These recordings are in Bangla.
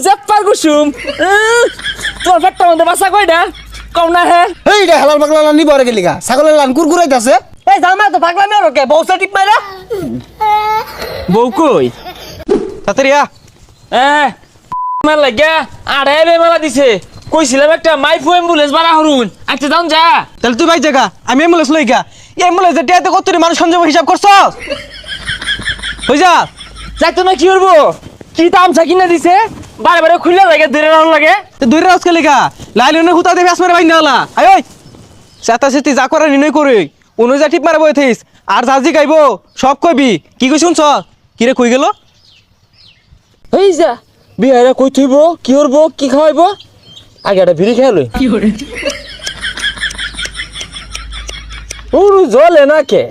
জেপ্পার কুসুম তোর পেটটা মধ্যে বাসা কয়টা কম না হে এই রে হালাল পাগলা লান নিবরে গেলি গা ছাগলের লান কুরকুরাইতাছে এই জামাই তো পাগলামি আর কে বউসা টিপ মাইরা বউ কই তাড়াতাড়িয়া মেলা লাগিয়া আড়াই মেলা দিছে কইছিলাম একটা মাইফু অ্যাম্বুলেন্স বাড়া হরুন আচ্ছা যাও যা তাহলে তুই ভাই জায়গা আমি অ্যাম্বুলেন্স লই গা অ্যাম্বুলেন্স টিয়াতে কত মানুষ সঞ্জয় হিসাব করছস হই যা যাইতো না কি করবো কি তামসা কিনা দিছে বারে বারে খুলে লাগে ধরে রাখা লাগে তো দূরে রাজ কে লেগা লাইলনে হুতা দেবে আসমারে বাইন নালা আয় ওই সেটা সেটি যা করে নিনই করি অনুযা টিপ মারা বই থইস আর জাজি গাইবো সব কইবি কি কই শুনছ কি রে কই গেল এই যা বিহারে কই থইব কি করবো কি খাওয়াইবো আগে একটা বিড়ি খেয়ে লই ওরু জলে না কে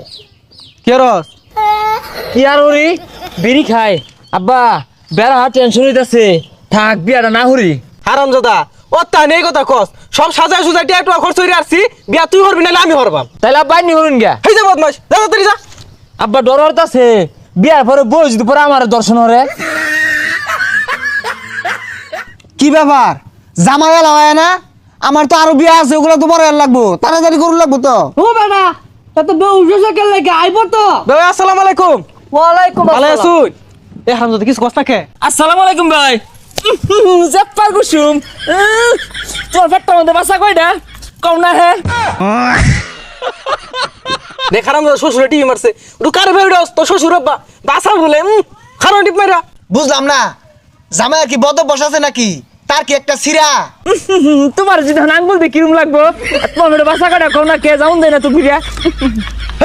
কি রস কি আর হরি বিড়ি খায় আব্বা বেড়া টেনশন হইতাছে থাক বিয়াটা না হরি হারামজাদা ও তা নেই কথা কস সব সাজায় সুজায় টিয়া টুয়া খরচ হইরে আসছি বিয়া তুই করবি নালে আমি হরবাম তাইলে আব্বা নি হরুন গা হেই যা বদমাস যা তাড়াতাড়ি যা আব্বা ডর হইতাছে বিয়ার পরে বই যদি পরে আমার দর্শন হরে কি ব্যাপার জামাই লাগায় না আমার তো আরো বিয়া আছে ওগুলো তো বড় লাগবো তাড়াতাড়ি করু লাগবো তো ও বাবা তা বউ উঠেছে কে লাগে আইবো তো ভাই আসসালামু আলাইকুম ওয়ালাইকুম ভালো আছুন এ হারামজাদা কিছু কষ্ট থাকে আসসালামু আলাইকুম ভাই জেপ্পার কুসুম তোর পেটটা মধ্যে বাসা কয়টা কম না হে দেখ হারামজাদা শ্বশুরে টিভি মারছে ওটা কার ভাই ওটা তো শ্বশুর আব্বা বাসা বলে খারাপ টিপ মাইরা বুঝলাম না জামাই কি বদ বসাছে নাকি তার কি একটা সিরা তোমার যদি আঙ্গুল দিয়ে কিরম লাগবো তোমার পেটে বাসা কয়টা কম না কে যাউন দেয় না তো ফিরিয়া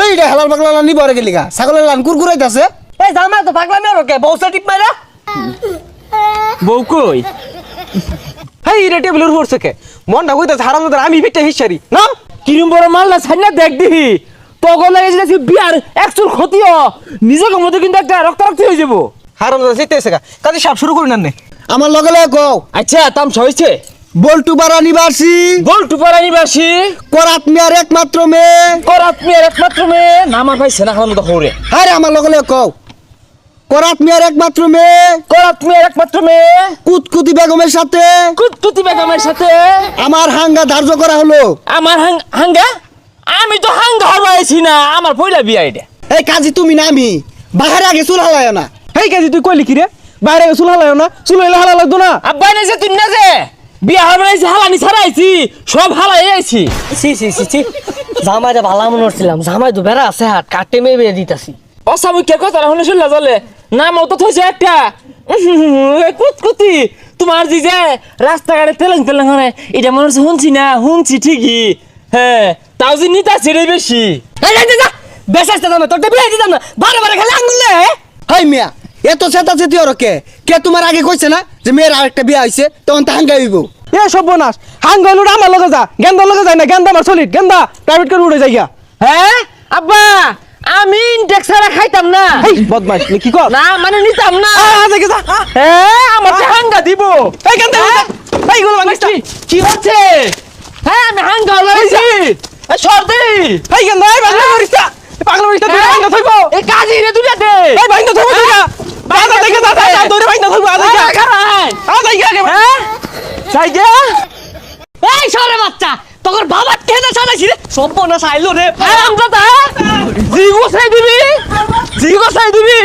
এই রে হালাল পাগলা লান নিবরে গেলি গা ছাগলের লান কুরকুরাইতাছে এই জামাই তো পাগলামি আর কে বউসা টিপ মাইরা বউ কই হেই রে টেবিলের উপর থেকে মনটা কইতাছে হারামজাদা আমি বিটটা হিসারি না কিরম বড় মালটা ছাইনা দেখ দিহি তখন লাগে যে বিয়ার একচুর ক্ষতিও নিজেকে মধ্যে কিন্তু একটা রক্তারক্ত হয়ে যাবো হারামজাদা জিতেছে গা কাজে সাপ শুরু করি না নে আমার লগে লগে কও আচ্ছা তামসা হয়েছে বল্টু পাড়া নিবাসী বল্টু পাড়া নিবাসী করাত মিয়ার একমাত্র মেয়ে করাত মেয়ের একমাত্র মেয়ে নামার পাইছে না খাওয়ার মতো হরে আরে আমার লগে লগে কও করাত মিয়ার একমাত্র মেয়ে করাত মেয়ের একমাত্র মেয়ে কুতকুতি বেগমের সাথে কুতকুতি বেগমের সাথে আমার হাঙ্গা ধার্য করা হলো আমার হাঙ্গা আমি তো হাঙ্গা হরবাইছি না আমার পয়লা বিয়া এটা এই কাজী তুমি না আমি বাহিরে আগে চুল হালায় না হেই কাজে তুই কইলি কি রে বাইরে চুল হালায়ও না চুল হইলে হালা লাগতো না আব্বা না যে তুই না যে বিয়া হরবাইছি হালানি ছাড়াইছি সব হালাই আইছি সি জামাইটা ভালো মনে করছিলাম জামাই তো বেড়া আছে হাত কাটে মেয়ে দিতাছি অসামুখের কথা শুনে শুনলা চলে নাম অত থইছে একটা কুতকুতি তোমার জি যে রাস্তাঘাটে তেলেং তেলেং হয় এটা মনে হচ্ছে শুনছি ঠিকই হ্যাঁ তাও যে নিতা ছেড়ে বেশি বেসাইতে দামে তোর বিয়ে দিতাম না বারে বারে খালি আঙুলে হাই মিয়া এত চেতা চেতি ওর কে কে তোমার আগে কইছে না যে মেয়ের আরেকটা বিয়া হইছে তখন তো হাঙ্গা হইব এ সর্বনাশ হাঙ্গা লুট আমার লগে যা গেন্দা লগে যায় না গেন্দা আমার সলিড গেন্দা প্রাইভেট করে উড়ে যাইয়া হ্যাঁ আব্বা আমি ইনটেক্স ছাড়া খাইতাম না হেই বদমাশ নি কি কর না মানে নিতাম না দেখে যা হ্যাঁ আমার হাঙ্গা দিব এই গেন্দা এই গুলো বাংলাদেশ কি হচ্ছে হ্যাঁ আমি হাঙ্গা লাগাইছি সর্দি এই গেন্দা এই বাংলা মরিস্তা পাগলা মরিস্তা তুই বাংলা থইবো এই কাজী রে দুইটা দে এই বাংলা থইবো তুই বাংলা দেখে যা তোরে বাংলা থইবো আজ আগে হ্যাঁ যাই গে এই সরে বাচ্চা তোর বাবা কেন ছাড়াইছি রে সর্বনাশ আইলো রে আরাম দাদা জি গোসাই দিবি